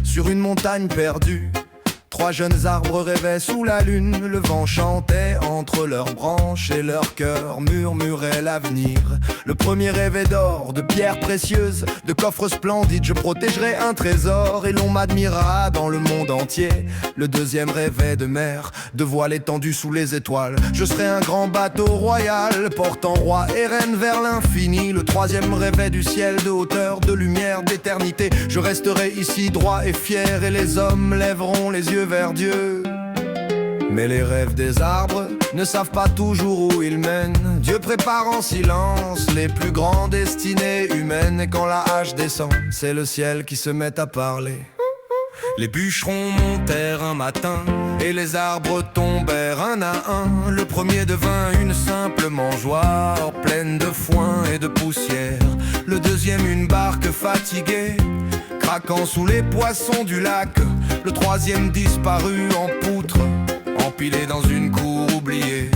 Sur une montagne perdue, trois jeunes arbres rêvaient sous la lune. Le vent chantait entre leurs branches et leur cœur murmurait l'avenir. Le premier rêvait d'or, de pierres précieuses, de coffres splendides. Je protégerai un trésor et l'on m'admirera dans le monde entier. Le deuxième rêvait de mer, de voile étendue sous les étoiles. Je serai un grand bateau royal, portant roi et reine vers l'infini. Le troisième rêvait du ciel, de hauteur, de lumière, d'éternité. Je resterai ici droit et fier et les hommes lèveront les yeux vers Dieu. Mais les rêves des arbres ne savent pas toujours où ils mènent. Dieu prépare en silence les plus grandes destinées humaines. Et quand la hache descend, c'est le ciel qui se met à parler. Les bûcherons montèrent un matin et les arbres tombèrent un à un. Le premier devint une simple mangeoire pleine de foin et de poussière. Le deuxième une barque fatiguée, craquant sous les poissons du lac. Le troisième disparut en poutre, empilé dans une cour oubliée.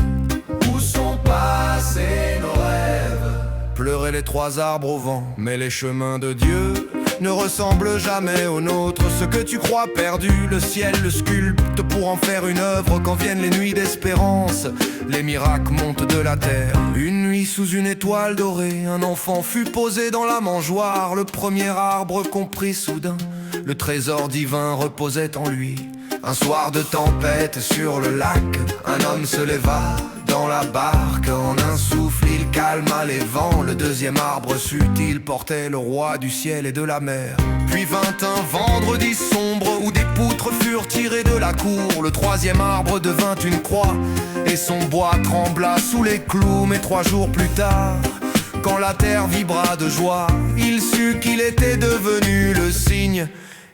Où sont passés nos rêves? Pleuraient les trois arbres au vent. Mais les chemins de Dieu ne ressemblent jamais aux nôtres. Ce que tu crois perdu, le ciel le sculpte pour en faire une œuvre. Quand viennent les nuits d'espérance, les miracles montent de la terre. Une nuit sous une étoile dorée, un enfant fut posé dans la mangeoire. Le premier arbre comprit soudain, le trésor divin reposait en lui. Un soir de tempête sur le lac, un homme se leva dans la barque. En un souffle il calma les vents. Le deuxième arbre subtil portait le roi du ciel et de la mer. Puis vint un vendredi sombre où des poutres furent tirées de la cour. Le troisième arbre devint une croix et son bois trembla sous les clous. Mais 3 jours plus tard, quand la terre vibra de joie, il sut qu'il était devenu le signe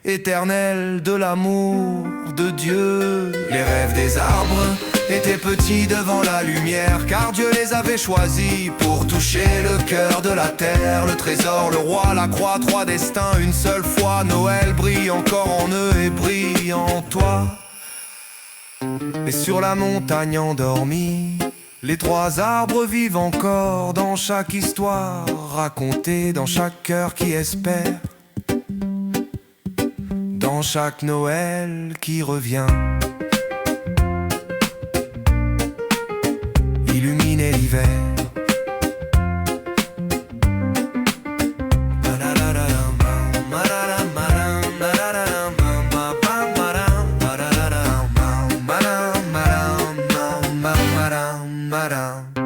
éternel de l'amour de Dieu. Les rêves des arbres étaient petits devant la lumière, car Dieu les avait choisis pour toucher le cœur de la terre. Le trésor, le roi, la croix, 3 destins, une seule fois. Noël brille encore en eux et brille en toi. Et sur la montagne endormie, les 3 arbres vivent encore dans chaque histoire racontée, dans chaque cœur qui espère, dans chaque Noël qui revient. Illuminer l'hiver. Madame.